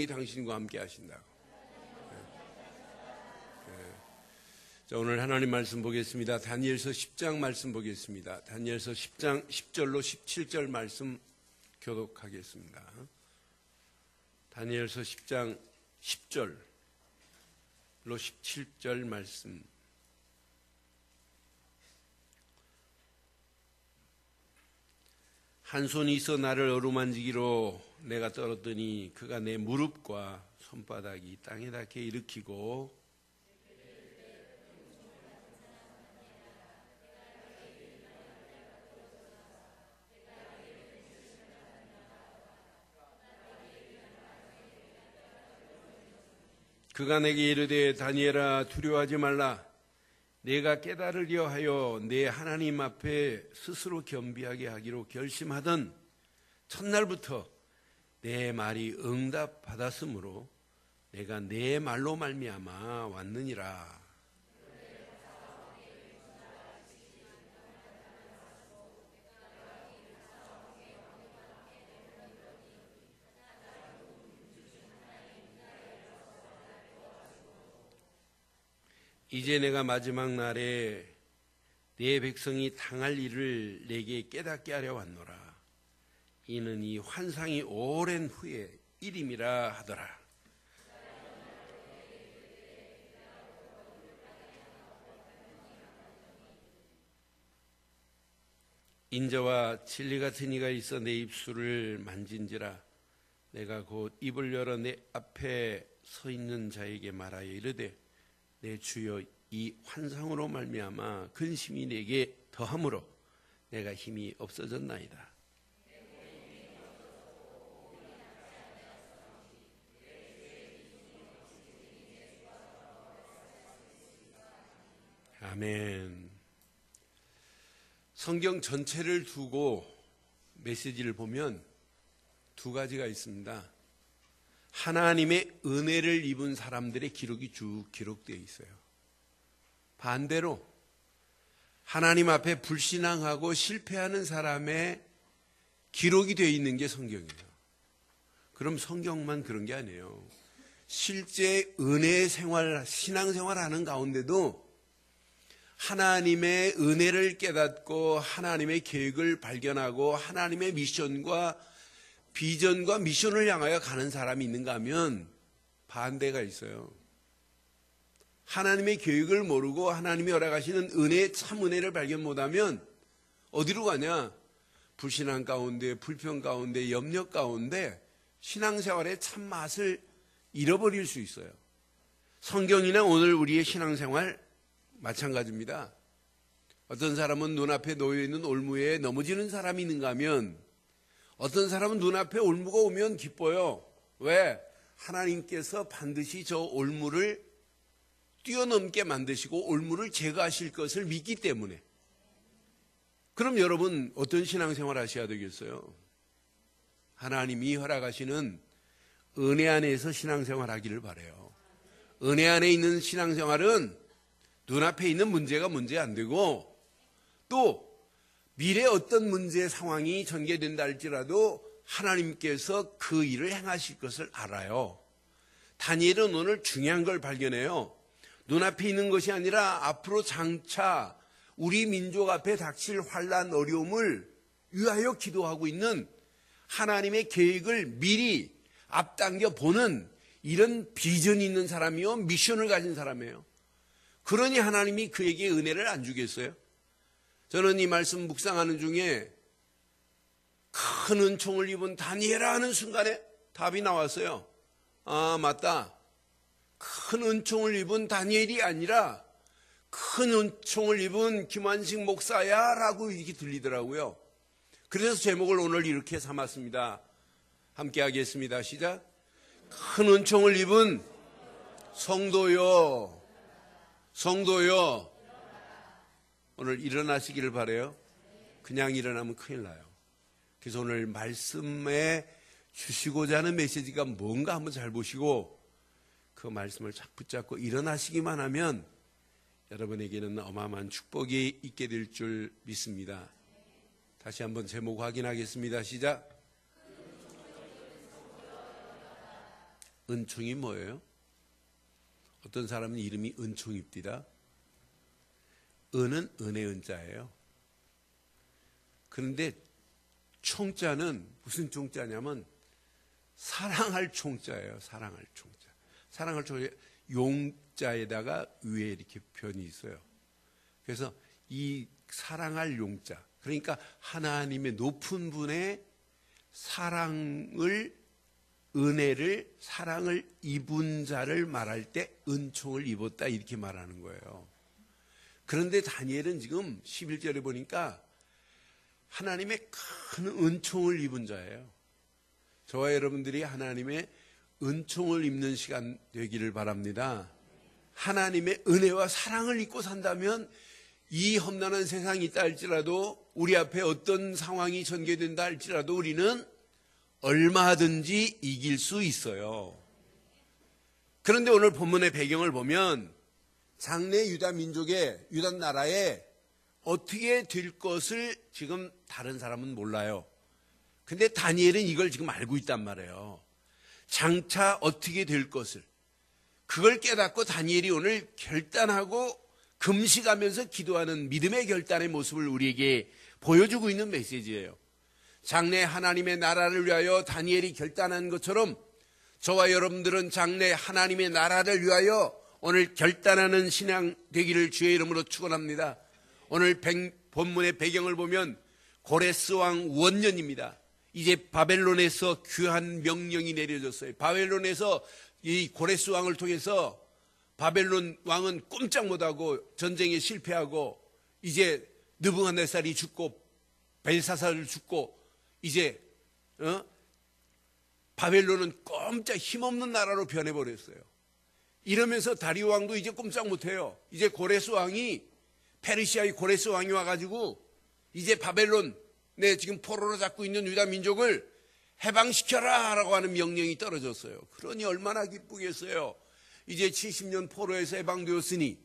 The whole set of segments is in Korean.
당신과 함께 하신다고. 자, 오늘 하나님 말씀 보겠습니다. 다니엘서 10장 말씀 보겠습니다. 다니엘서 10장 10절로 17절 말씀 교독하겠습니다. 다니엘서 10장 10절로 17절 말씀. 한 손이 있어 나를 어루만지기로 내가 떨었더니 그가 내 무릎과 손바닥이 땅에 닿게 일으키고 그가 내게 이르되 다니엘아 두려워하지 말라. 내가 깨달으려 하여 내 하나님 앞에 스스로 겸비하게 하기로 결심하던 첫날부터 내 말이 응답받았으므로 내가 내 말로 말미암아 왔느니라. 이제 내가 마지막 날에 내 백성이 당할 일을 내게 깨닫게 하려 왔노라. 이는 이 환상이 오랜 후에 일임이라 하더라. 인자와 진리 같은 이가 있어 내 입술을 만진지라. 내가 곧 입을 열어 내 앞에 서 있는 자에게 말하여 이르되 내 주여 이 환상으로 말미암아 근심이 내게 더함으로 내가 힘이 없어졌나이다. 아멘. 성경 전체를 두고 메시지를 보면 두 가지가 있습니다. 하나님의 은혜를 입은 사람들의 기록이 쭉 기록되어 있어요. 반대로 하나님 앞에 불신앙하고 실패하는 사람의 기록이 되어 있는 게 성경이에요. 그럼 성경만 그런 게 아니에요. 실제 은혜 생활, 신앙생활 하는 가운데도 하나님의 은혜를 깨닫고 하나님의 계획을 발견하고 하나님의 미션과 비전과 미션을 향하여 가는 사람이 있는가 하면 반대가 있어요. 하나님의 계획을 모르고 하나님이 허락하시는 은혜의 참 은혜를 발견 못하면 어디로 가냐? 불신앙 가운데, 불평 가운데, 염려 가운데 신앙생활의 참 맛을 잃어버릴 수 있어요. 성경이나 오늘 우리의 신앙생활 마찬가지입니다. 어떤 사람은 눈앞에 놓여있는 올무에 넘어지는 사람이 있는가 하면 어떤 사람은 눈앞에 올무가 오면 기뻐요. 왜? 하나님께서 반드시 저 올무를 뛰어넘게 만드시고 올무를 제거하실 것을 믿기 때문에. 그럼 여러분 어떤 신앙생활 하셔야 되겠어요? 하나님이 허락하시는 은혜 안에서 신앙생활 하기를 바라요. 은혜 안에 있는 신앙생활은 눈앞에 있는 문제가 문제 안 되고 또 미래 어떤 문제 상황이 전개된다 할지라도 하나님께서 그 일을 행하실 것을 알아요. 다니엘은 오늘 중요한 걸 발견해요. 눈앞에 있는 것이 아니라 앞으로 장차 우리 민족 앞에 닥칠 환난 어려움을 위하여 기도하고 있는 하나님의 계획을 미리 앞당겨 보는 이런 비전이 있는 사람이요 미션을 가진 사람이에요. 그러니 하나님이 그에게 은혜를 안 주겠어요? 저는 이 말씀 묵상하는 중에 큰 은총을 입은 다니엘아 하는 순간에 답이 나왔어요. 아, 맞다. 큰 은총을 입은 다니엘이 아니라 큰 은총을 입은 김환식 목사야 라고 이렇게 들리더라고요. 그래서 제목을 오늘 이렇게 삼았습니다. 함께 하겠습니다. 시작. 큰 은총을 입은 성도요. 성도요. 오늘 일어나시기를 바라요. 그냥 일어나면 큰일 나요. 그래서 오늘 말씀에 주시고자 하는 메시지가 뭔가 한번 잘 보시고 그 말씀을 착 붙잡고 일어나시기만 하면 여러분에게는 어마어마한 축복이 있게 될 줄 믿습니다. 다시 한번 제목 확인하겠습니다. 시작. 은총이 뭐예요? 어떤 사람은 이름이 은총입디다. 은은 은의 은자예요. 그런데 총자는 무슨 총자냐면 사랑할 총자예요. 사랑할 총자. 사랑할 총자 용자에다가 위에 이렇게 변이 있어요. 그래서 이 사랑할 용자, 그러니까 하나님의 높은 분의 사랑을, 은혜를, 사랑을 입은 자를 말할 때 은총을 입었다 이렇게 말하는 거예요. 그런데 다니엘은 지금 11절에 보니까 하나님의 큰 은총을 입은 자예요. 저와 여러분들이 하나님의 은총을 입는 시간 되기를 바랍니다. 하나님의 은혜와 사랑을 입고 산다면 이 험난한 세상이 있다 할지라도, 우리 앞에 어떤 상황이 전개된다 할지라도 우리는 얼마든지 이길 수 있어요. 그런데 오늘 본문의 배경을 보면 장래 유다 민족의, 유다 나라에 어떻게 될 것을 지금 다른 사람은 몰라요. 근데 다니엘은 이걸 지금 알고 있단 말이에요. 장차 어떻게 될 것을. 그걸 깨닫고 다니엘이 오늘 결단하고 금식하면서 기도하는 믿음의 결단의 모습을 우리에게 보여주고 있는 메시지예요. 장래 하나님의 나라를 위하여 다니엘이 결단한 것처럼 저와 여러분들은 장래 하나님의 나라를 위하여 오늘 결단하는 신앙 되기를 주의 이름으로 축원합니다. 오늘 본문의 배경을 보면 고레스 왕 원년입니다. 이제 바벨론에서 귀한 명령이 내려졌어요. 바벨론에서 이 고레스 왕을 통해서 바벨론 왕은 꼼짝 못하고 전쟁에 실패하고 이제 느부갓네살이 죽고 벨사살을 죽고 이제 바벨론은 꼼짝 힘없는 나라로 변해버렸어요. 이러면서 다리오 왕도 이제 꼼짝 못해요. 이제 고레스 왕이, 페르시아의 고레스 왕이 와가지고 이제 바벨론에 지금 포로로 잡고 있는 유다 민족을 해방시켜라 라고 하는 명령이 떨어졌어요. 그러니 얼마나 기쁘겠어요. 이제 70년 포로에서 해방되었으니.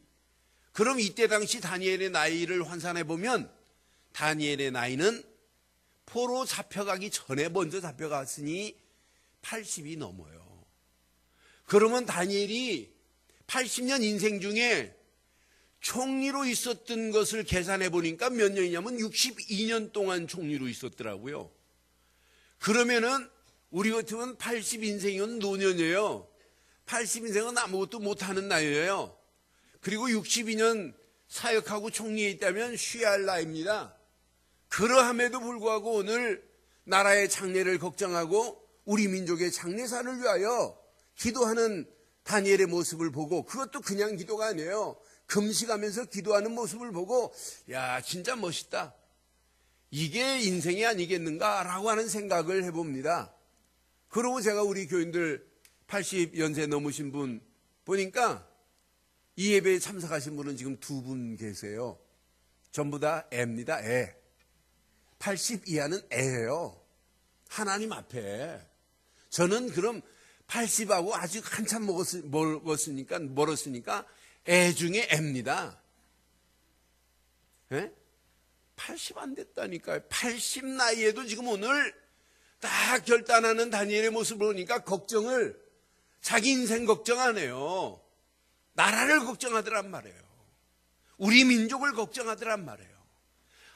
그럼 이때 당시 다니엘의 나이를 환산해 보면 다니엘의 나이는 포로 잡혀가기 전에 먼저 잡혀갔으니 80이 넘어요. 그러면 다니엘이 80년 인생 중에 총리로 있었던 것을 계산해 보니까 몇 년이냐면 62년 동안 총리로 있었더라고요. 그러면은 우리 같으면 80인생은 노년이에요. 80인생은 아무것도 못하는 나이예요. 그리고 62년 사역하고 총리에 있다면 쉬어야 할 나이입니다. 그러함에도 불구하고 오늘 나라의 장래를 걱정하고 우리 민족의 장래사를 위하여 기도하는 다니엘의 모습을 보고, 그것도 그냥 기도가 아니에요. 금식하면서 기도하는 모습을 보고, 야, 진짜 멋있다. 이게 인생이 아니겠는가라고 하는 생각을 해봅니다. 그러고 제가 우리 교인들 80연세 넘으신 분 보니까 이 예배에 참석하신 분은 지금 2분 계세요. 전부 다 애입니다. 애. 80 이하는 애예요. 하나님 앞에. 저는 그럼 80하고 아직 한참 멀었으니까 애 중에 애입니다. 예? 80 안 됐다니까요. 80 나이에도 지금 오늘 딱 결단하는 다니엘의 모습을 보니까 걱정을, 자기 인생 걱정 안 해요. 나라를 걱정하더란 말이에요. 우리 민족을 걱정하더란 말이에요.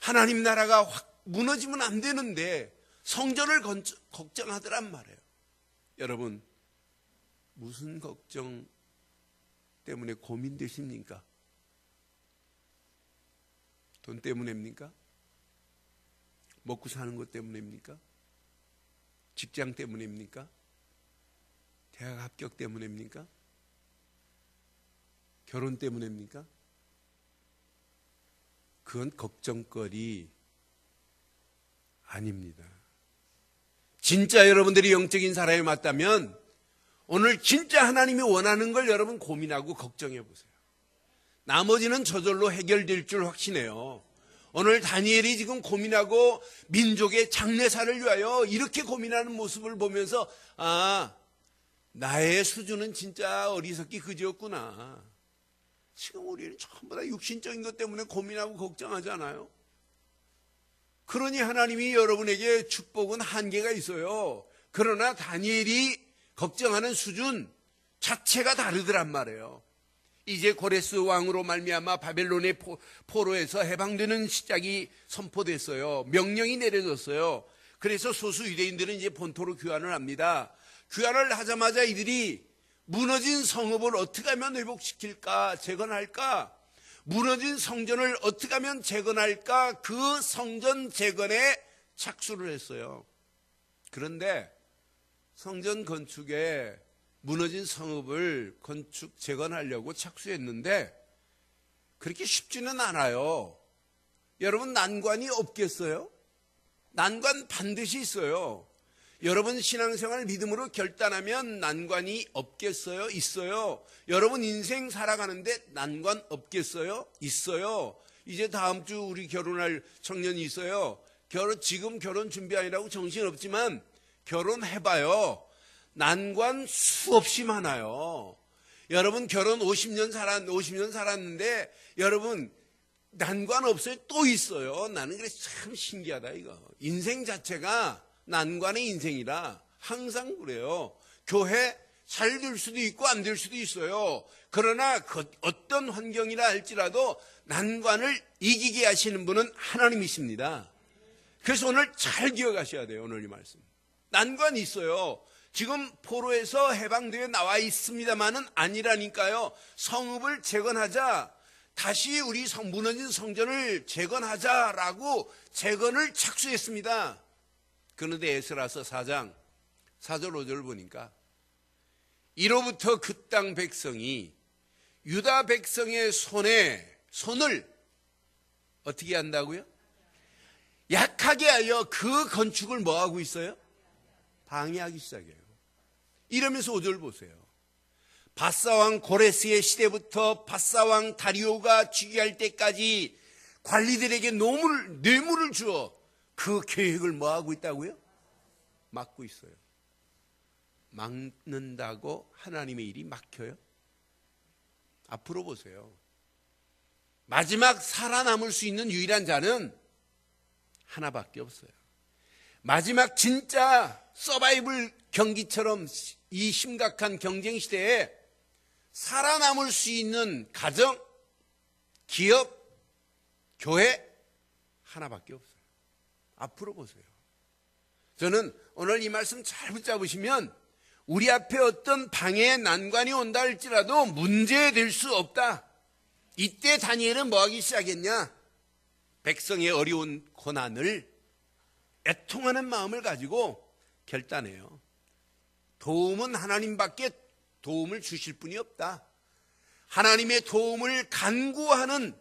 하나님 나라가 확 무너지면 안 되는데 성전을 걱정하더란 말이에요. 여러분, 무슨 걱정 때문에 고민되십니까? 돈 때문입니까? 먹고 사는 것 때문입니까? 직장 때문입니까? 대학 합격 때문입니까? 결혼 때문입니까? 그건 걱정거리 아닙니다. 진짜 여러분들이 영적인 사람이 맞다면 오늘 진짜 하나님이 원하는 걸 여러분 고민하고 걱정해 보세요. 나머지는 저절로 해결될 줄 확신해요. 오늘 다니엘이 지금 고민하고 민족의 장래사를 위하여 이렇게 고민하는 모습을 보면서, 아, 나의 수준은 진짜 어리석기 그지였구나. 지금 우리는 전부 다 육신적인 것 때문에 고민하고 걱정하잖아요. 그러니 하나님이 여러분에게 축복은 한계가 있어요. 그러나 다니엘이 걱정하는 수준 자체가 다르더란 말이에요. 이제 고레스 왕으로 말미암아 바벨론의 포로에서 해방되는 시작이 선포됐어요. 명령이 내려졌어요. 그래서 소수 유대인들은 이제 본토로 귀환을 합니다. 귀환을 하자마자 이들이 무너진 성읍을 어떻게 하면 회복시킬까, 재건할까, 무너진 성전을 어떻게 하면 재건할까, 그 성전 재건에 착수를 했어요. 그런데 성전 건축에 무너진 성읍을 건축 재건하려고 착수했는데 그렇게 쉽지는 않아요. 여러분, 난관이 없겠어요? 난관 반드시 있어요. 여러분 신앙생활 믿음으로 결단하면 난관이 없겠어요? 있어요. 여러분 인생 살아가는데 난관 없겠어요? 있어요. 이제 다음 주 우리 결혼할 청년이 있어요. 지금 결혼 준비하느라고 정신없지만 결혼해봐요. 난관 수없이 많아요. 여러분 결혼 50년 살았는데 여러분 난관 없어요? 또 있어요. 나는 그래 참 신기하다 이거. 인생 자체가 난관의 인생이라 항상 그래요. 교회 잘 될 수도 있고 안 될 수도 있어요. 그러나 어떤 환경이라 할지라도 난관을 이기게 하시는 분은 하나님이십니다. 그래서 오늘 잘 기억하셔야 돼요. 오늘 이 말씀. 난관이 있어요. 지금 포로에서 해방되어 나와 있습니다만은 아니라니까요. 성읍을 재건하자, 다시 우리 무너진 성전을 재건하자라고 재건을 착수했습니다. 그런데 에스라서 4장 4절 5절 보니까 이로부터 그 땅 백성이 유다 백성의 손을 어떻게 한다고요? 약하게 하여 그 건축을 뭐하고 있어요? 방해하기 시작해요. 이러면서 5절 보세요. 바사왕 고레스의 시대부터 바사왕 다리오가 즉위할 때까지 관리들에게 뇌물을 주어 그 계획을 뭐하고 있다고요? 막고 있어요. 막는다고 하나님의 일이 막혀요? 앞으로 보세요. 마지막 살아남을 수 있는 유일한 자는 하나밖에 없어요. 마지막 진짜 서바이벌 경기처럼 이 심각한 경쟁 시대에 살아남을 수 있는 가정, 기업, 교회 하나밖에 없어요. 앞으로 보세요. 저는 오늘 이 말씀 잘 붙잡으시면 우리 앞에 어떤 방해의 난관이 온다 할지라도 문제될 수 없다. 이때 다니엘은 뭐 하기 시작했냐? 백성의 어려운 고난을 애통하는 마음을 가지고 결단해요. 도움은 하나님밖에 도움을 주실 분이 없다. 하나님의 도움을 간구하는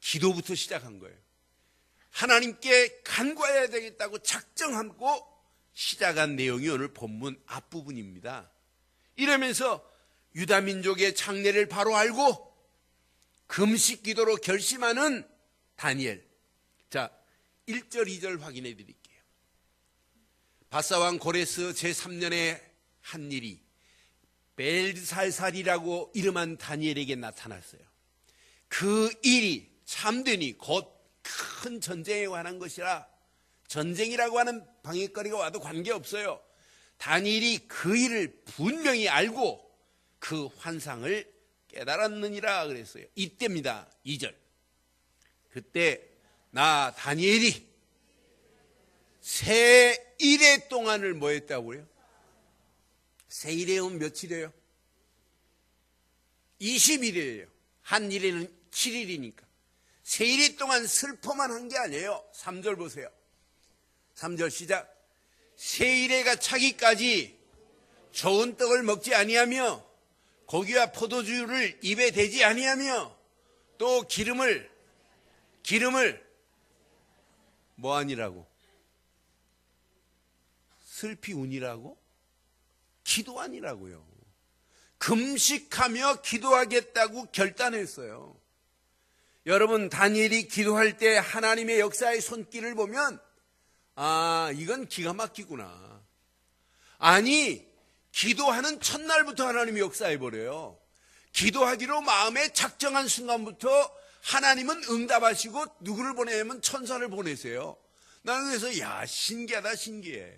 기도부터 시작한 거예요. 하나님께 간구해야 되겠다고 작정하고 시작한 내용이 오늘 본문 앞부분입니다. 이러면서 유다 민족의 장래를 바로 알고 금식 기도로 결심하는 다니엘. 자, 1절 2절 확인해 드릴게요. 바사왕 고레스 제3년에 한 일이 벨살살이라고 이름한 다니엘에게 나타났어요. 그 일이 참되니 곧 큰 전쟁에 관한 것이라 전쟁이라고 하는 방해거리가 와도 관계없어요. 다니엘이 그 일을 분명히 알고 그 환상을 깨달았느니라 그랬어요. 이때입니다. 2절. 그때 나 다니엘이 새 일의 동안을 뭐 했다고요? 새 일에는 며칠이에요? 20일이에요. 한 일에는 7일이니까. 새 일 동안 슬퍼만 한 게 아니에요. 3절 보세요. 3절 시작. 새 일에가 차기까지 좋은 떡을 먹지 아니하며 고기와 포도주를 입에 대지 아니하며 또 기름을 뭐 아니라고? 슬피 운이라고? 기도 아니라고요. 금식하며 기도하겠다고 결단했어요. 여러분, 다니엘이 기도할 때 하나님의 역사의 손길을 보면 이건 기가 막히구나. 아니, 기도하는 첫날부터 하나님이 역사해버려요. 기도하기로 마음에 작정한 순간부터 하나님은 응답하시고 누구를 보내냐면 천사를 보내세요. 나는 그래서 신기하다 신기해.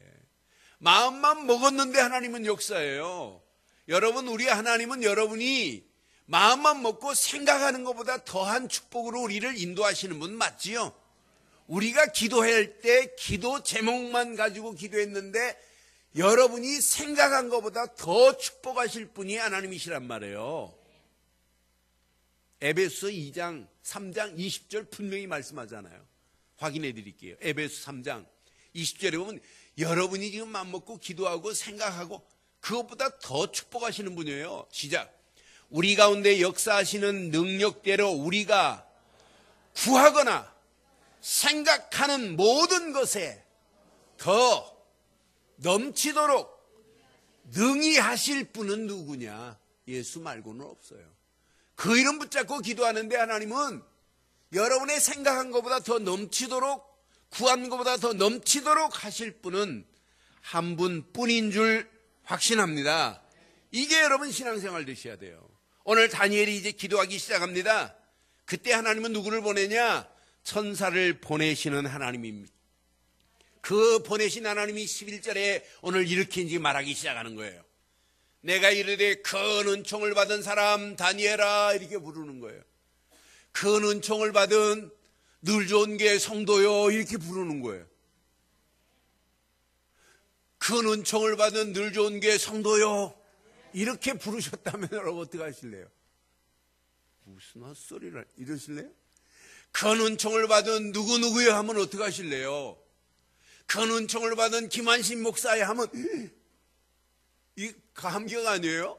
마음만 먹었는데 하나님은 역사예요. 여러분, 우리 하나님은 여러분이 마음만 먹고 생각하는 것보다 더한 축복으로 우리를 인도하시는 분 맞지요? 우리가 기도할 때 기도 제목만 가지고 기도했는데 여러분이 생각한 것보다 더 축복하실 분이 하나님이시란 말이에요. 에베소 2장 3장 20절 분명히 말씀하잖아요. 확인해 드릴게요. 에베소 3장 20절에 보면 여러분이 지금 맘먹고 기도하고 생각하고 그것보다 더 축복하시는 분이에요. 시작. 우리 가운데 역사하시는 능력대로 우리가 구하거나 생각하는 모든 것에 더 넘치도록 능히 하실 분은 누구냐? 예수 말고는 없어요. 그 이름 붙잡고 기도하는데 하나님은 여러분의 생각한 것보다 더 넘치도록, 구한 것보다 더 넘치도록 하실 분은 한 분뿐인 줄 확신합니다. 이게 여러분 신앙생활 되셔야 돼요. 오늘 다니엘이 이제 기도하기 시작합니다. 그때 하나님은 누구를 보내냐? 천사를 보내시는 하나님입니다. 그 보내신 하나님이 11절에 오늘 이렇게 이제 말하기 시작하는 거예요. 내가 이르되 큰 은총을 받은 사람 다니엘아, 이렇게 부르는 거예요. 큰 은총을 받은 늘 좋은 게 성도요, 이렇게 부르는 거예요. 큰 은총을 받은 늘 좋은 게 성도요, 이렇게 부르셨다면 여러분 어떻게 하실래요? 무슨 헛소리를 이러실래요? 큰 은총을 받은 누구누구요 하면 어떻게 하실래요? 큰 은총을 받은 김한신 목사에 하면 이 감격 아니에요?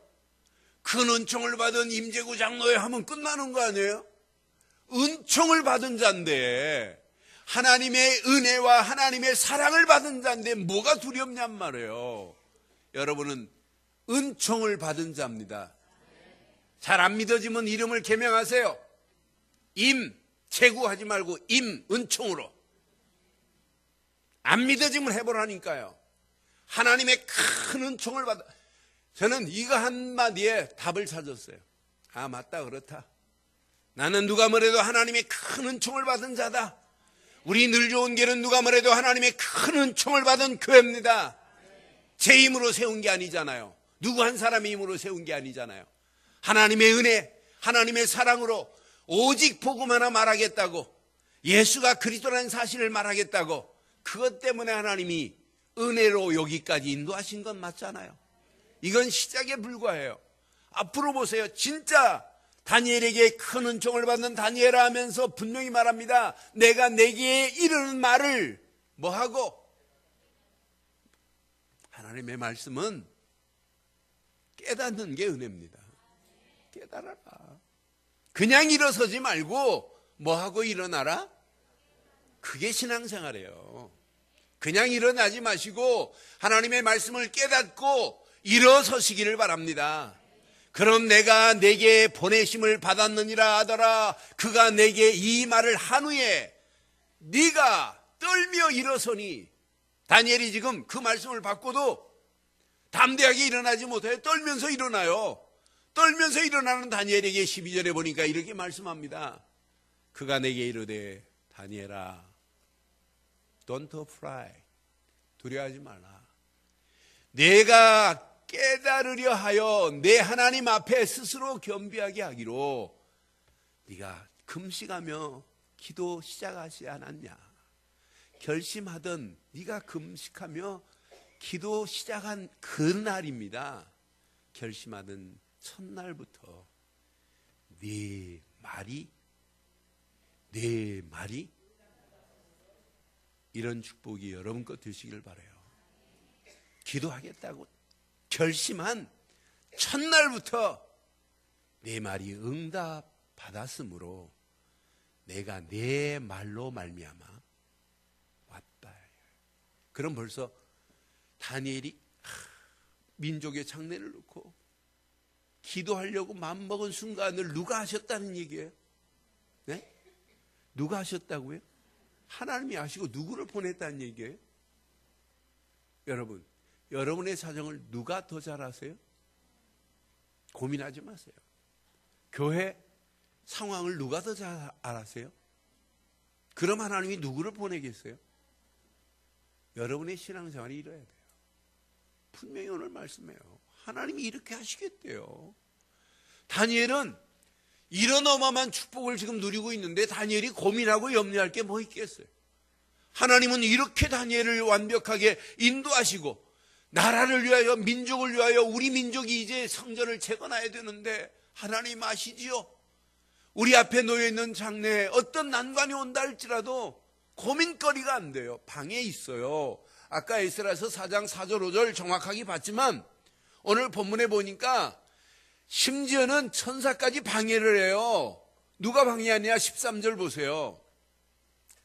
큰 은총을 받은 임재구 장로에 하면 끝나는 거 아니에요? 은총을 받은 자인데, 하나님의 은혜와 하나님의 사랑을 받은 자인데 뭐가 두렵냔 말이에요. 여러분은 은총을 받은 자입니다. 잘 안 믿어지면 이름을 개명하세요. 임재구하지 말고 임은총으로. 안 믿어지면 해보라니까요. 하나님의 큰 은총을 받아. 저는 이거 한마디에 답을 찾았어요. 아, 맞다, 그렇다. 나는 누가 뭐래도 하나님의 큰 은총을 받은 자다. 우리 늘 좋은 교회는 누가 뭐래도 하나님의 큰 은총을 받은 교회입니다. 제 힘으로 세운 게 아니잖아요. 누구 한 사람의 힘으로 세운 게 아니잖아요. 하나님의 은혜, 하나님의 사랑으로 오직 복음 하나 말하겠다고, 예수가 그리스도라는 사실을 말하겠다고, 그것 때문에 하나님이 은혜로 여기까지 인도하신 건 맞잖아요. 이건 시작에 불과해요. 앞으로 보세요. 진짜 다니엘에게 큰 은총을 받는 다니엘아 하면서 분명히 말합니다. 내가 내게 이르는 말을 뭐하고? 하나님의 말씀은 깨닫는 게 은혜입니다. 깨달아라. 그냥 일어서지 말고 뭐하고 일어나라? 그게 신앙생활이에요. 그냥 일어나지 마시고 하나님의 말씀을 깨닫고 일어서시기를 바랍니다. 그럼 내가 내게 보내심을 받았느니라 하더라. 그가 내게 이 말을 한 후에 네가 떨며 일어서니. 다니엘이 지금 그 말씀을 받고도 담대하게 일어나지 못해요. 떨면서 일어나요. 떨면서 일어나는 다니엘에게 12절에 보니까 이렇게 말씀합니다. 그가 내게 이르되 다니엘아, don't fly. 두려워하지 말라. 내가 깨달으려 하여 내 하나님 앞에 스스로 겸비하게 하기로 네가 금식하며 기도 시작하지 않았냐. 결심하던 네가 금식하며 기도 시작한 그날입니다. 결심하던 첫날부터 네 말이 이런 축복이 여러분 것 되시길 바라요. 기도하겠다고 결심한 첫날부터 내 말이 응답 받았으므로 내가 내 말로 말미암아 왔다. 그럼 벌써 다니엘이 민족의 장례를 놓고 기도하려고 마음먹은 순간을 누가 하셨다는 얘기예요? 네? 누가 하셨다고요? 하나님이 하시고 누구를 보냈다는 얘기예요? 여러분, 여러분의 사정을 누가 더 잘 아세요? 고민하지 마세요. 교회 상황을 누가 더 잘 알아세요? 그럼 하나님이 누구를 보내겠어요? 여러분의 신앙생활이 이뤄야 돼요. 분명히 오늘 말씀해요. 하나님이 이렇게 하시겠대요. 다니엘은 이런 어마어마한 축복을 지금 누리고 있는데 다니엘이 고민하고 염려할 게 뭐 있겠어요? 하나님은 이렇게 다니엘을 완벽하게 인도하시고 나라를 위하여 민족을 위하여 우리 민족이 이제 성전을 재건해야 되는데 하나님 아시지요? 우리 앞에 놓여있는 장래에 어떤 난관이 온다 할지라도 고민거리가 안 돼요. 방에 있어요. 아까 에스라서 4장 4절 5절 정확하게 봤지만 오늘 본문에 보니까 심지어는 천사까지 방해를 해요. 누가 방해하냐? 13절 보세요.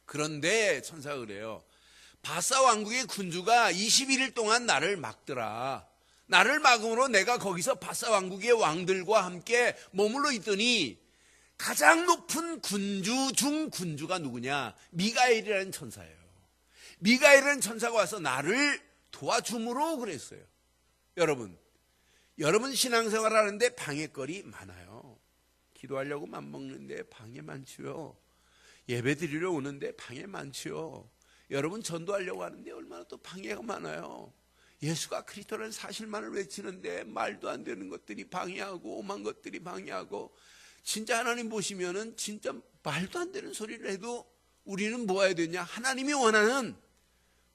그런데 천사가 그래요. 바사 왕국의 군주가 21일 동안 나를 막더라. 나를 막음으로 내가 거기서 바사 왕국의 왕들과 함께 머물러 있더니 가장 높은 군주 중 군주가 누구냐? 미가엘이라는 천사예요. 미가엘이라는 천사가 와서 나를 도와줌으로 그랬어요. 여러분 신앙생활 하는데 방해거리 많아요. 기도하려고 맘먹는데 방해 많지요. 예배 드리러 오는데 방해 많지요. 여러분 전도하려고 하는데 얼마나 또 방해가 많아요. 예수가 그리스도라는 사실만을 외치는데 말도 안 되는 것들이 방해하고 오만 것들이 방해하고 진짜 하나님 보시면은 진짜 말도 안 되는 소리를 해도 우리는 뭐 해야 되냐? 하나님이 원하는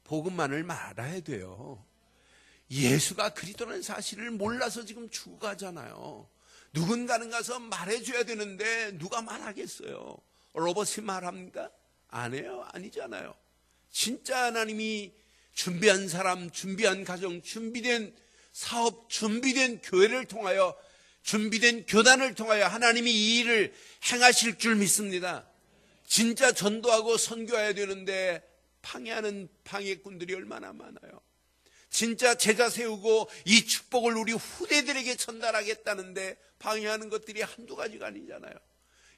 복음만을 말해야 돼요. 예수가 그리스도라는 사실을 몰라서 지금 죽어가잖아요. 누군가는 가서 말해줘야 되는데 누가 말하겠어요? 로봇이 말합니까? 안 해요. 아니잖아요. 진짜 하나님이 준비한 사람, 준비한 가정, 준비된 사업, 준비된 교회를 통하여 준비된 교단을 통하여 하나님이 이 일을 행하실 줄 믿습니다. 진짜 전도하고 선교해야 되는데 방해하는 방해꾼들이 얼마나 많아요. 진짜 제자 세우고 이 축복을 우리 후대들에게 전달하겠다는데 방해하는 것들이 한두 가지가 아니잖아요.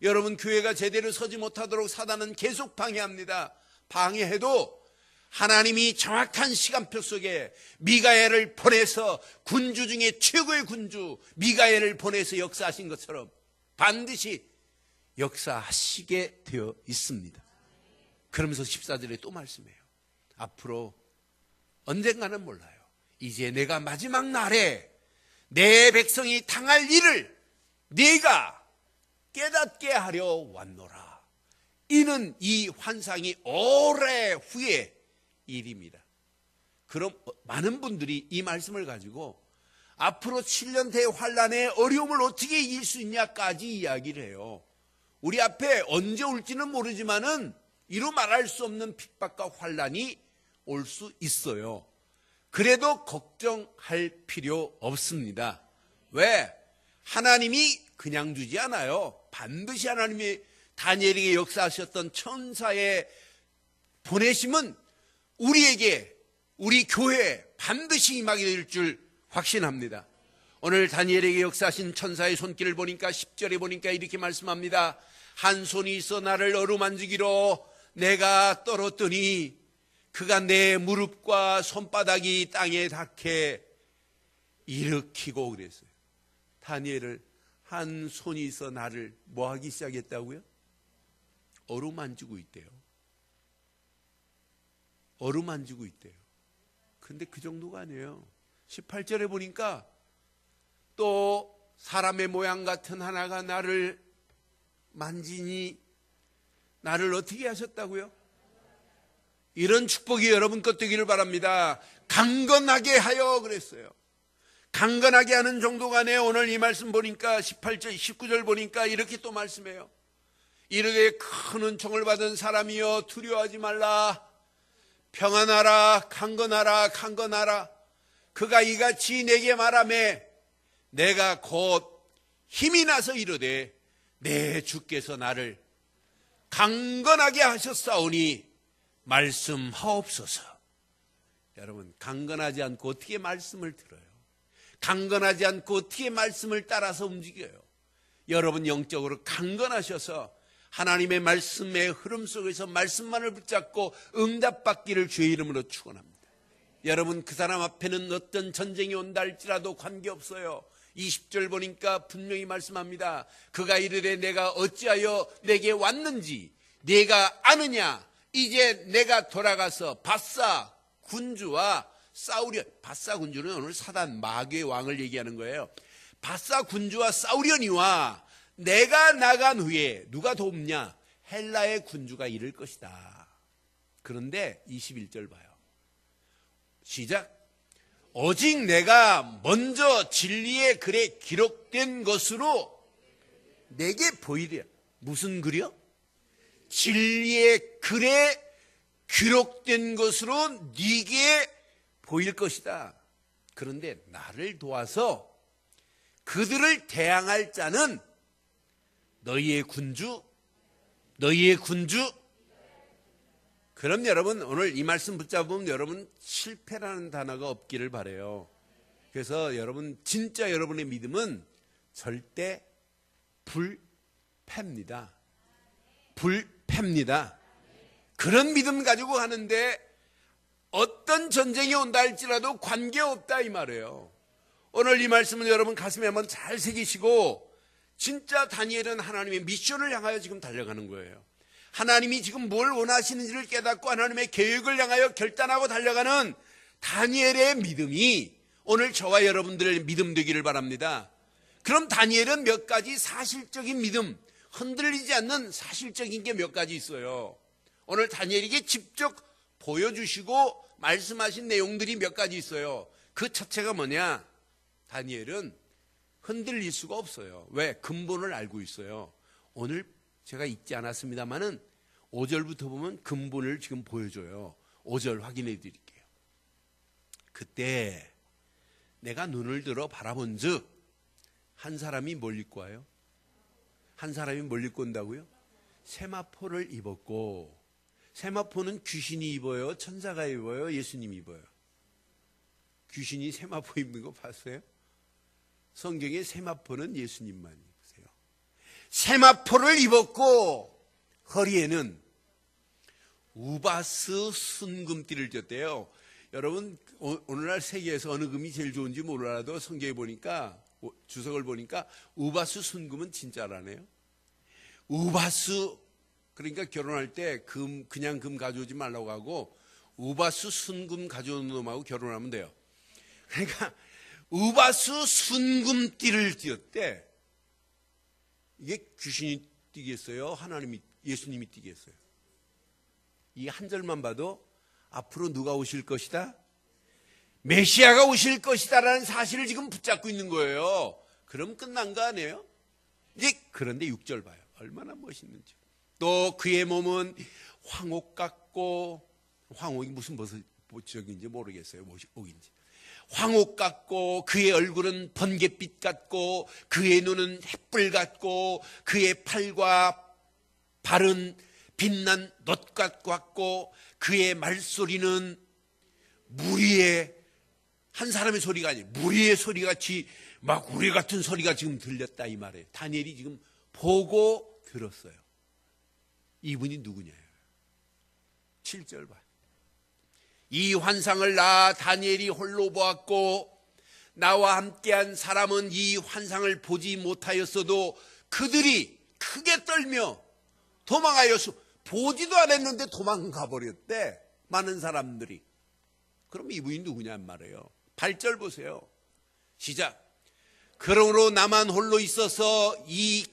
여러분 교회가 제대로 서지 못하도록 사단은 계속 방해합니다. 방해해도 하나님이 정확한 시간표 속에 미가엘을 보내서 군주 중에 최고의 군주 미가엘을 보내서 역사하신 것처럼 반드시 역사하시게 되어 있습니다. 그러면서 14절에 또 말씀해요. 앞으로 언젠가는 몰라요. 이제 내가 마지막 날에 내 백성이 당할 일을 네가 깨닫게 하려 왔노라. 이는 이 환상이 오래 후에 일입니다. 그럼 많은 분들이 이 말씀을 가지고 앞으로 7년 대환란의 어려움을 어떻게 이길 수 있냐까지 이야기를 해요. 우리 앞에 언제 올지는 모르지만은 이루 말할 수 없는 핍박과 환란이 올 수 있어요. 그래도 걱정할 필요 없습니다. 왜? 하나님이 그냥 주지 않아요. 반드시 하나님이 다니엘에게 역사하셨던 천사의 보내심은 우리에게, 우리 교회에 반드시 임하게 될 줄 확신합니다. 오늘 다니엘에게 역사하신 천사의 손길을 보니까 10절에 보니까 이렇게 말씀합니다. 한 손이 있어 나를 어루만지기로 내가 떨었더니 그가 내 무릎과 손바닥이 땅에 닿게 일으키고 그랬어요. 다니엘을 한 손이 있어 나를 뭐 하기 시작했다고요? 어루만지고 있대요. 어루만지고 있대요. 근데 그 정도가 아니에요. 18절에 보니까 또 사람의 모양 같은 하나가 나를 만지니 나를 어떻게 하셨다고요? 이런 축복이 여러분 것 되기를 바랍니다. 강건하게 하여 그랬어요. 강건하게 하는 정도가 아니에요. 오늘 이 말씀 보니까 18절, 19절 보니까 이렇게 또 말씀해요. 이르되 큰 은총을 받은 사람이여 두려워하지 말라. 평안하라, 강건하라, 강건하라. 그가 이같이 내게 말하매 내가 곧 힘이 나서 이르되 내 주께서 나를 강건하게 하셨사오니 말씀하옵소서. 여러분 강건하지 않고 어떻게 말씀을 들어요? 강건하지 않고 어떻게 말씀을 따라서 움직여요? 여러분 영적으로 강건하셔서 하나님의 말씀의 흐름 속에서 말씀만을 붙잡고 응답받기를 주의 이름으로 축원합니다. 여러분 그 사람 앞에는 어떤 전쟁이 온다 할지라도 관계없어요. 20절 보니까 분명히 말씀합니다. 그가 이르되 내가 어찌하여 내게 왔는지 네가 아느냐? 이제 내가 돌아가서 바사 군주와 싸우려. 바사 군주는 오늘 사단 마귀의 왕을 얘기하는 거예요. 바사 군주와 싸우려니와 내가 나간 후에 누가 돕냐? 헬라의 군주가 이를 것이다. 그런데 21절 봐요. 시작. 오직 내가 먼저 진리의 글에 기록된 것으로 내게 보이랴. 무슨 글이요? 진리의 글에 기록된 것으로 네게 보일 것이다. 그런데 나를 도와서 그들을 대항할 자는 너희의 군주. 그럼 여러분 오늘 이 말씀 붙잡으면 여러분 실패라는 단어가 없기를 바라요. 그래서 여러분 진짜 여러분의 믿음은 절대 불패입니다. 불패입니다. 그런 믿음 가지고 하는데 어떤 전쟁이 온다 할지라도 관계없다 이 말이에요. 오늘 이 말씀은 여러분 가슴에 한번 잘 새기시고 진짜 다니엘은 하나님의 미션을 향하여 지금 달려가는 거예요. 하나님이 지금 뭘 원하시는지를 깨닫고 하나님의 계획을 향하여 결단하고 달려가는 다니엘의 믿음이 오늘 저와 여러분들의 믿음 되기를 바랍니다. 그럼 다니엘은 몇 가지 사실적인 믿음, 흔들리지 않는 사실적인 게 몇 가지 있어요. 오늘 다니엘에게 직접 보여주시고 말씀하신 내용들이 몇 가지 있어요. 그 첫째가 뭐냐? 다니엘은 흔들릴 수가 없어요. 왜? 근본을 알고 있어요. 오늘 제가 읽지 않았습니다만은 5절부터 보면 근본을 지금 보여줘요. 5절 확인해 드릴게요. 그때 내가 눈을 들어 바라본 즉 한 사람이 뭘 입고 와요? 한 사람이 뭘 입고 온다고요? 세마포를 입었고, 세마포는 귀신이 입어요? 천사가 입어요? 예수님이 입어요? 귀신이 세마포 입는 거 봤어요? 성경에 세마포는 예수님만 입으세요. 세마포를 입었고 허리에는 우바스 순금띠를 졌대요. 여러분 오늘날 세계에서 어느 금이 제일 좋은지 몰라도 성경에 보니까 주석을 보니까 우바스 순금은 진짜라네요. 우바스, 그러니까 결혼할 때 그냥 금 가져오지 말라고 하고 우바스 순금 가져오는 놈하고 결혼하면 돼요. 그러니까 우바스 순금띠를 띄었대. 이게 귀신이 띄겠어요? 하나님이, 예수님이 띄겠어요? 이 한 절만 봐도 앞으로 누가 오실 것이다? 메시아가 오실 것이다라는 사실을 지금 붙잡고 있는 거예요. 그럼 끝난 거 아니에요? 이제 그런데 6절 봐요. 얼마나 멋있는지. 또 그의 몸은 황옥 같고, 황옥이 무슨 버섯인지 모르겠어요. 옥인지. 황옥 같고 그의 얼굴은 번갯빛 같고 그의 눈은 햇불 같고 그의 팔과 발은 빛난 놋같 같고 그의 말소리는 무리의 한 사람의 소리가 아니에요. 무리의 소리같이 막 우리 같은 소리가 지금 들렸다 이 말이에요. 다니엘이 지금 보고 들었어요. 이분이 누구냐요? 7절 봐. 이 환상을 나 다니엘이 홀로 보았고 나와 함께한 사람은 이 환상을 보지 못하였어도 그들이 크게 떨며 도망하였어. 보지도 않았는데 도망가 버렸대. 많은 사람들이. 그럼 이분이 누구냔 말이에요. 8절 보세요. 시작. 그러므로 나만 홀로 있어서 이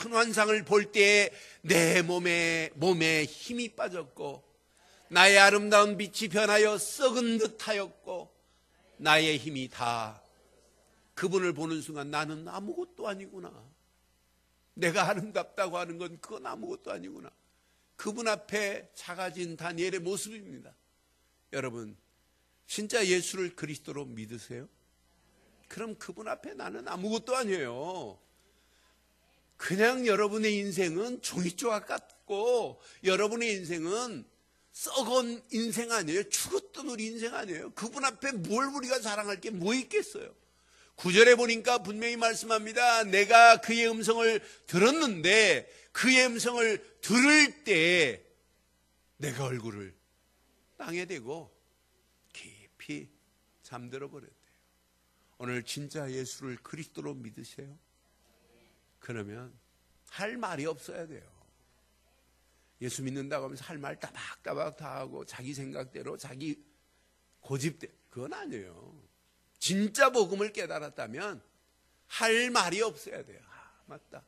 큰 환상을 볼 때 내 몸에 힘이 빠졌고 나의 아름다운 빛이 변하여 썩은 듯 하였고 나의 힘이 다 그분을 보는 순간 나는 아무것도 아니구나. 내가 아름답다고 하는 건 그건 아무것도 아니구나. 그분 앞에 작아진 다니엘의 모습입니다. 여러분 진짜 예수를 그리스도로 믿으세요? 그럼 그분 앞에 나는 아무것도 아니에요. 그냥 여러분의 인생은 종이조각 같고 여러분의 인생은 썩은 인생 아니에요. 죽었던 우리 인생 아니에요. 그분 앞에 뭘 우리가 자랑할 게 뭐 있겠어요. 9절에 보니까 분명히 말씀합니다. 내가 그의 음성을 들었는데 그의 음성을 들을 때 내가 얼굴을 땅에 대고 깊이 잠들어 버렸대요. 오늘 진짜 예수를 그리스도로 믿으세요? 그러면 할 말이 없어야 돼요. 예수 믿는다고 하면서 할 말 따박따박 다 하고 자기 생각대로 자기 고집대로 그건 아니에요. 진짜 복음을 깨달았다면 할 말이 없어야 돼요. 맞다.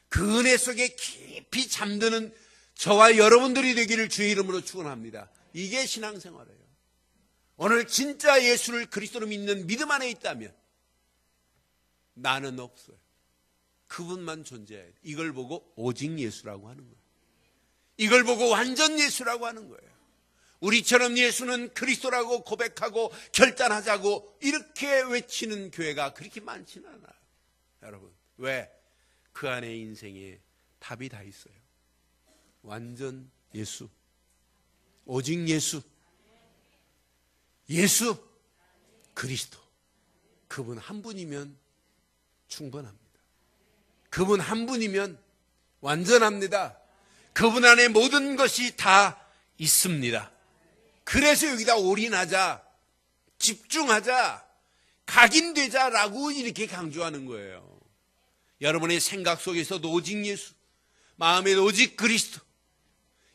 그 은혜 속에 깊이 잠드는 저와 여러분들이 되기를 주의 이름으로 축원합니다. 이게 신앙생활이에요. 오늘 진짜 예수를 그리스도로 믿는 믿음 안에 있다면 나는 없어요. 그분만 존재해야 돼. 이걸 보고 오직 예수라고 하는 거예요. 이걸 보고 완전 예수라고 하는 거예요. 우리처럼 예수는 그리스도라고 고백하고 결단하자고 이렇게 외치는 교회가 그렇게 많지는 않아요. 여러분, 왜? 그 안에 인생에 답이 다 있어요. 완전 예수, 오직 예수, 예수 그리스도, 그분 한 분이면 충분합니다. 그분 한 분이면 완전합니다. 그분 안에 모든 것이 다 있습니다. 그래서 여기다 올인하자, 집중하자, 각인되자라고 이렇게 강조하는 거예요. 여러분의 생각 속에서도 오직 예수, 마음에도 오직 그리스도,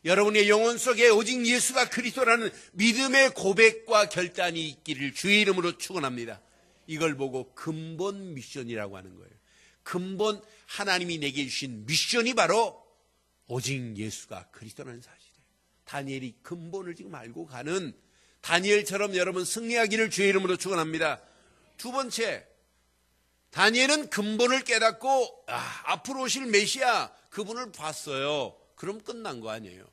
여러분의 영혼 속에 오직 예수가 그리스도라는 믿음의 고백과 결단이 있기를 주의 이름으로 축원합니다. 이걸 보고 근본 미션이라고 하는 거예요. 근본 하나님이 내게 주신 미션이 바로 오직 예수가 그리스도라는 사실이에요. 다니엘이 근본을 지금 알고 가는 다니엘처럼 여러분 승리하기를 주의 이름으로 축원합니다. 두 번째, 다니엘은 근본을 깨닫고 앞으로 오실 메시아 그분을 봤어요. 그럼 끝난 거 아니에요.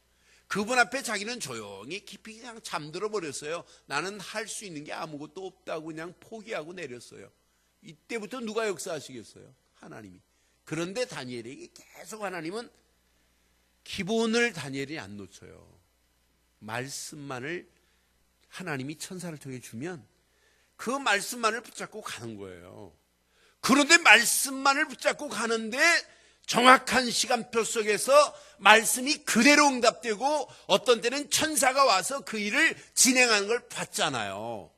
그분 앞에 자기는 조용히 깊이 그냥 잠들어 버렸어요. 나는 할 수 있는 게 아무것도 없다고 그냥 포기하고 내렸어요. 이때부터 누가 역사하시겠어요? 하나님이. 그런데 다니엘에게 계속 하나님은 기본을 다니엘이 안 놓쳐요. 말씀만을 하나님이 천사를 통해 주면 그 말씀만을 붙잡고 가는 거예요. 그런데 말씀만을 붙잡고 가는데 정확한 시간표 속에서 말씀이 그대로 응답되고 어떤 때는 천사가 와서 그 일을 진행하는 걸 봤잖아요.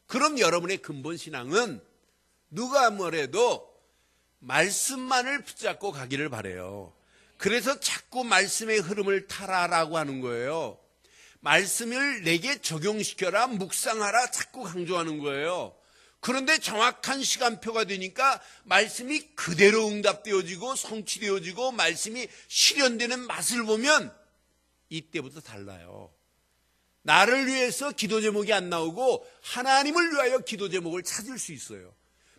그럼 여러분의 근본 신앙은 누가 뭐래도 말씀만을 붙잡고 가기를 바라요. 그래서 자꾸 말씀의 흐름을 타라라고 하는 거예요. 말씀을 내게 적용시켜라, 묵상하라 자꾸 강조하는 거예요. 그런데 정확한 시간표가 되니까 말씀이 그대로 응답되어지고 성취되어지고 말씀이 실현되는 맛을 보면 이때부터 달라요. 나를 위해서 기도 제목이 안 나오고 하나님을 위하여 기도 제목을 찾을 수 있어요.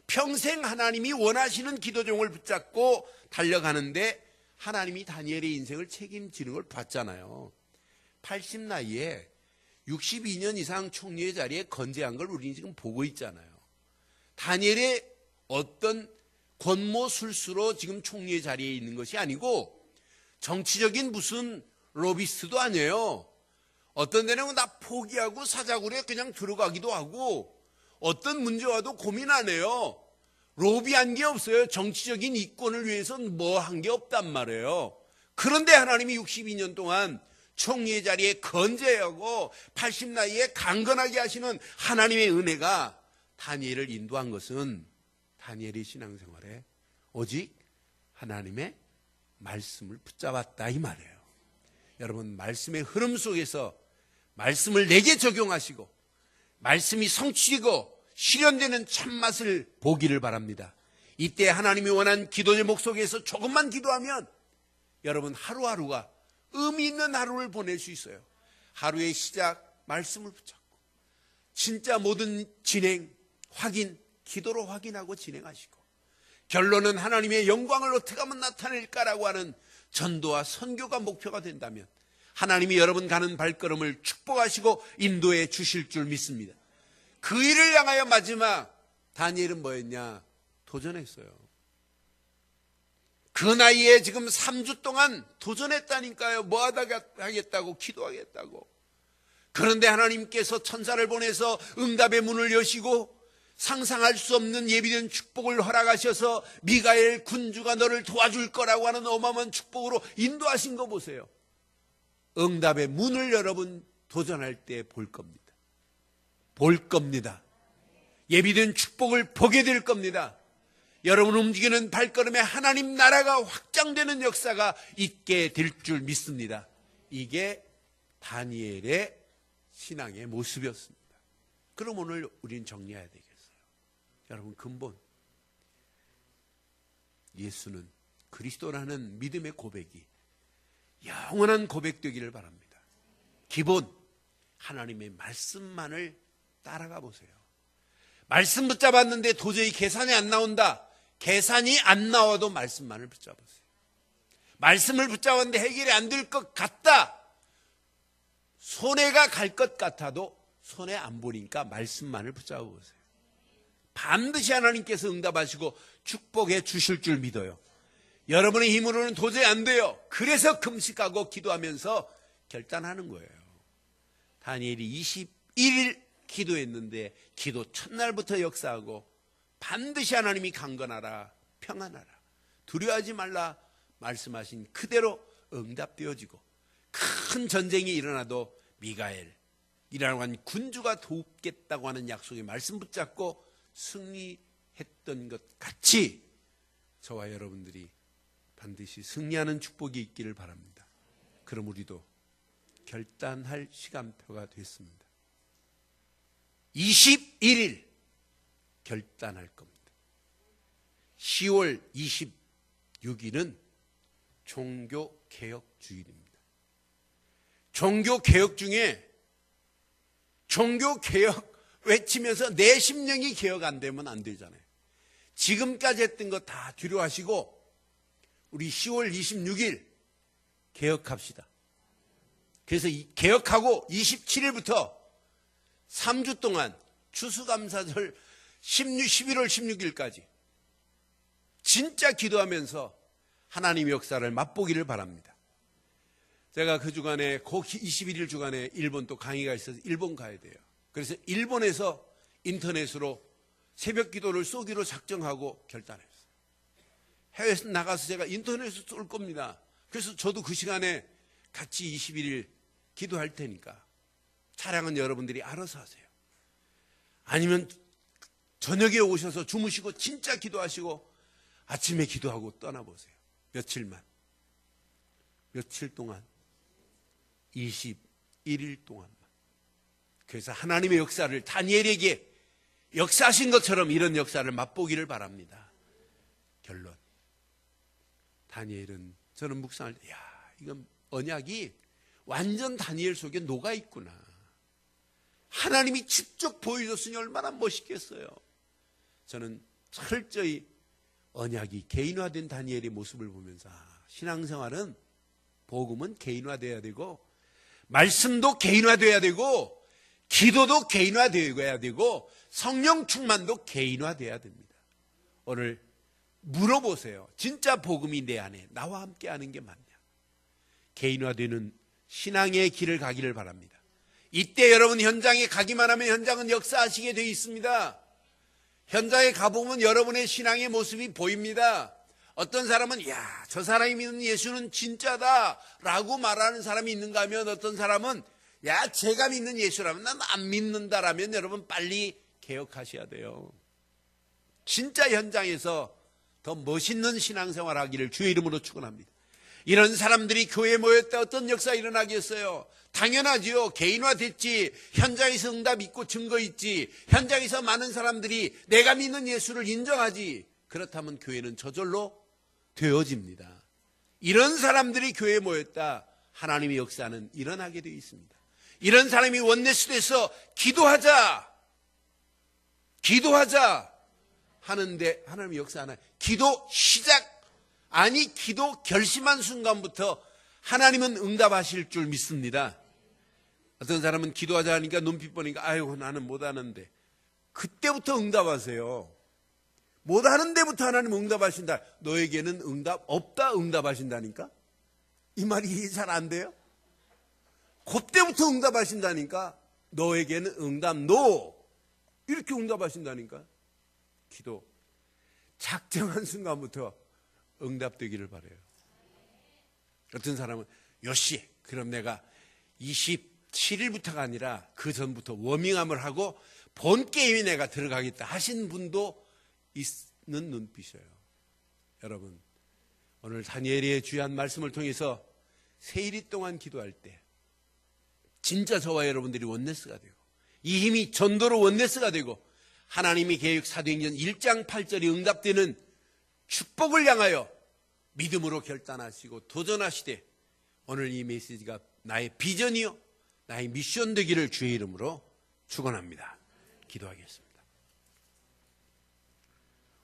평생 하나님이 원하시는 기도 제목을 붙잡고 달려가는데 하나님이 다니엘의 인생을 책임지는 걸 봤잖아요. 80 나이에 62년 이상 총리의 자리에 건재한 걸 우리는 지금 보고 있잖아요. 다니엘의 어떤 권모술수로 지금 총리의 자리에 있는 것이 아니고 정치적인 무슨 로비스트도 아니에요. 어떤 데는 나 포기하고 사자굴에 그냥 들어가기도 하고 어떤 문제 와도 고민 안 해요. 로비한 게 없어요. 정치적인 이권을 위해서는 뭐 한 게 없단 말이에요. 그런데 하나님이 62년 동안 총리의 자리에 건재하고 80 나이에 강건하게 하시는 하나님의 은혜가 다니엘을 인도한 것은 다니엘의 신앙생활에 오직 하나님의 말씀을 붙잡았다 이 말이에요. 여러분, 말씀의 흐름 속에서 말씀을 내게 적용하시고 말씀이 성취되고 실현되는 참맛을 보기를 바랍니다. 이때 하나님이 원한 기도 제목 속에서 조금만 기도하면 여러분 하루하루가 의미 있는 하루를 보낼 수 있어요. 하루의 시작 말씀을 붙잡고 진짜 모든 진행, 확인, 기도로 확인하고 진행하시고 결론은 하나님의 영광을 어떻게 하면 나타낼까라고 하는 전도와 선교가 목표가 된다면 하나님이 여러분 가는 발걸음을 축복하시고 인도해 주실 줄 믿습니다. 그 일을 향하여 마지막 다니엘은 뭐였냐? 도전했어요. 그 나이에 지금 3주 동안 도전했다니까요. 뭐 하겠다고 기도하겠다고. 그런데 하나님께서 천사를 보내서 응답의 문을 여시고 상상할 수 없는 예비된 축복을 허락하셔서 미가엘 군주가 너를 도와줄 거라고 하는 어마어마한 축복으로 인도하신 거 보세요. 응답의 문을 여러분 도전할 때 볼 겁니다. 볼 겁니다. 예비된 축복을 보게 될 겁니다. 여러분 움직이는 발걸음에 하나님 나라가 확장되는 역사가 있게 될 줄 믿습니다. 이게 다니엘의 신앙의 모습이었습니다. 그럼 오늘 우리는 정리해야 되겠어요. 여러분, 근본 예수는 그리스도라는 믿음의 고백이 영원한 고백되기를 바랍니다. 기본 하나님의 말씀만을 따라가 보세요. 말씀 붙잡았는데 도저히 계산이 안 나온다. 계산이 안 나와도 말씀만을 붙잡으세요. 말씀을 붙잡았는데 해결이 안 될 것 같다. 손해가 갈 것 같아도 손해 안 보니까 말씀만을 붙잡아 보세요. 반드시 하나님께서 응답하시고 축복해 주실 줄 믿어요. 여러분의 힘으로는 도저히 안 돼요. 그래서 금식하고 기도하면서 결단하는 거예요. 다니엘이 21일 기도했는데 기도 첫날부터 역사하고 반드시 하나님이 강건하라, 평안하라, 두려워하지 말라 말씀하신 그대로 응답되어지고 큰 전쟁이 일어나도 미가엘이라고 하는 군주가 돕겠다고 하는 약속의 말씀 붙잡고 승리했던 것 같이 저와 여러분들이 반드시 승리하는 축복이 있기를 바랍니다. 그럼 우리도 결단할 시간표가 됐습니다. 21일 결단할 겁니다. 10월 26일은 종교개혁주일입니다. 종교개혁 중에 종교개혁 외치면서 내 심령이 개혁 안 되면 안 되잖아요. 지금까지 했던 거 다 뒤로 하시고 우리 10월 26일 개혁합시다. 그래서 개혁하고 27일부터 3주 동안 추수감사절 11월 16일까지 진짜 기도하면서 하나님의 역사를 맛보기를 바랍니다. 제가 그 주간에 21일 주간에 일본 또 강의가 있어서 일본 가야 돼요. 그래서 일본에서 인터넷으로 새벽 기도를 쏘기로 작정하고 결단했어요. 해외에서 나가서 제가 인터넷으로 쏠 겁니다. 그래서 저도 그 시간에 같이 21일 기도할 테니까 차량은 여러분들이 알아서 하세요. 아니면 저녁에 오셔서 주무시고 진짜 기도하시고 아침에 기도하고 떠나보세요. 며칠 동안 21일 동안만. 그래서 하나님의 역사를 다니엘에게 역사하신 것처럼 이런 역사를 맛보기를 바랍니다. 결론, 다니엘은 저는 묵상할 때 이건 언약이 완전 다니엘 속에 녹아있구나. 하나님이 직접 보여줬으니 얼마나 멋있겠어요. 저는 철저히 언약이 개인화된 다니엘의 모습을 보면서 신앙생활은 복음은 개인화돼야 되고 말씀도 개인화돼야 되고 기도도 개인화되어야 되고 성령 충만도 개인화돼야 됩니다. 오늘 물어보세요. 진짜 복음이 내 안에 나와 함께 하는 게 맞냐? 개인화되는 신앙의 길을 가기를 바랍니다. 이때 여러분 현장에 가기만 하면 현장은 역사하시게 되어 있습니다. 현장에 가보면 여러분의 신앙의 모습이 보입니다. 어떤 사람은 저 사람이 믿는 예수는 진짜다 라고 말하는 사람이 있는가 하면 어떤 사람은 제가 믿는 예수라면 난 안 믿는다라면 여러분 빨리 개혁하셔야 돼요. 진짜 현장에서 더 멋있는 신앙생활 하기를 주의 이름으로 축원합니다. 이런 사람들이 교회에 모였다 어떤 역사 일어나겠어요? 당연하지요. 개인화됐지. 현장에서 응답 있고 증거 있지. 현장에서 많은 사람들이 내가 믿는 예수를 인정하지. 그렇다면 교회는 저절로 되어집니다. 이런 사람들이 교회에 모였다. 하나님의 역사는 일어나게 되어 있습니다. 이런 사람이 원내스에서 기도하자 하는데 하나님의 역사는 기도 시작 기도 결심한 순간부터 하나님은 응답하실 줄 믿습니다. 어떤 사람은 기도하자 하니까 눈빛 보니까 아이고 나는 못하는데 그때부터 응답하세요. 못하는 데부터 하나님 응답하신다. 너에게는 응답 없다 응답하신다니까? 이 말이 잘 안 돼요? 그때부터 응답하신다니까? 너에게는 응답 노 이렇게 응답하신다니까? 기도 작정한 순간부터 응답되기를 바라요. 어떤 사람은 요시 그럼 내가 27일부터가 아니라 그 전부터 워밍업을 하고 본 게임에 내가 들어가겠다 하신 분도 있는 눈빛이에요. 여러분 오늘 다니엘의 주요한 말씀을 통해서 세일이 동안 기도할 때 진짜 저와 여러분들이 원네스가 되고 이 힘이 전도로 원네스가 되고 하나님의 계획 사도행전 1장 8절이 응답되는 축복을 향하여 믿음으로 결단하시고 도전하시되 오늘 이 메시지가 나의 비전이요 나의 미션 되기를 주의 이름으로 축원합니다. 기도하겠습니다.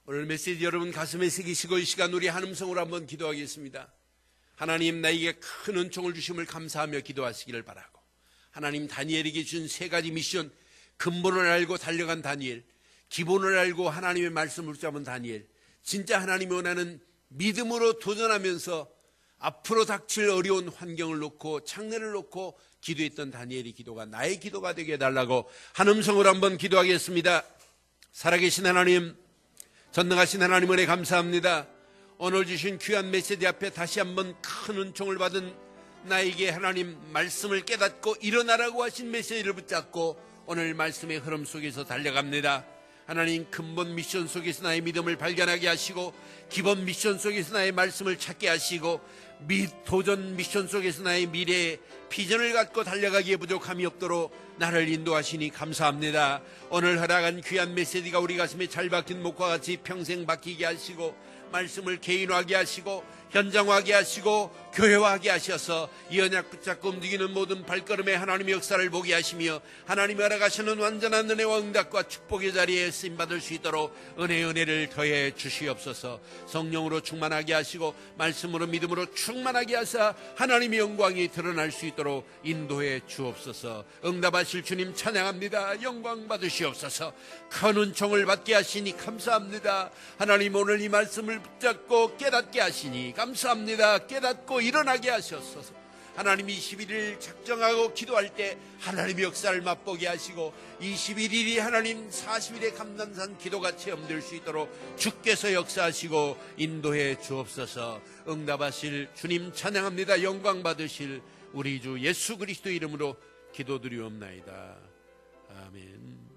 오늘 메시지 여러분 가슴에 새기시고 이 시간 우리 한 음성으로 한번 기도하겠습니다. 하나님, 나에게 큰 은총을 주심을 감사하며 기도하시기를 바라고, 하나님 다니엘에게 준 세 가지 미션, 근본을 알고 달려간 다니엘, 기본을 알고 하나님의 말씀을 붙잡은 다니엘, 진짜 하나님이 원하는 믿음으로 도전하면서 앞으로 닥칠 어려운 환경을 놓고 창례를 놓고 기도했던 다니엘의 기도가 나의 기도가 되게 해달라고 한 음성으로 한번 기도하겠습니다. 살아계신 하나님, 전능하신 하나님 은혜 감사합니다. 오늘 주신 귀한 메시지 앞에 다시 한번 큰 은총을 받은 나에게 하나님 말씀을 깨닫고 일어나라고 하신 메시지를 붙잡고 오늘 말씀의 흐름 속에서 달려갑니다. 하나님, 근본 미션 속에서 나의 믿음을 발견하게 하시고 기본 미션 속에서 나의 말씀을 찾게 하시고 도전 미션 속에서 나의 미래의 비전을 갖고 달려가기에 부족함이 없도록 나를 인도하시니 감사합니다. 오늘 허락한 귀한 메시지가 우리 가슴에 잘 박힌 목과 같이 평생 박히게 하시고 말씀을 개인화하게 하시고 현장화하게 하시고 교회화하게 하셔서 이 언약 붙잡고 움직이는 모든 발걸음에 하나님의 역사를 보게 하시며 하나님이 허락하시는 완전한 은혜와 응답과 축복의 자리에 쓰임받을 수 있도록 은혜를 더해 주시옵소서. 성령으로 충만하게 하시고 말씀으로 믿음으로 충만하게 하사 하나님의 영광이 드러날 수 있도록 인도해 주옵소서. 응답하실 주님 찬양합니다. 영광 받으시옵소서. 큰 은총을 받게 하시니 감사합니다. 하나님, 오늘 이 말씀을 붙잡고 깨닫게 하시니 감사합니다. 깨닫고 일어나게 하셨소서. 하나님, 21일 작정하고 기도할 때 하나님의 역사를 맛보게 하시고 21일이 하나님 40일의 감난산 기도가 체험될 수 있도록 주께서 역사하시고 인도해 주옵소서. 응답하실 주님 찬양합니다. 영광 받으실 우리 주 예수 그리스도 이름으로 기도드리옵나이다. 아멘.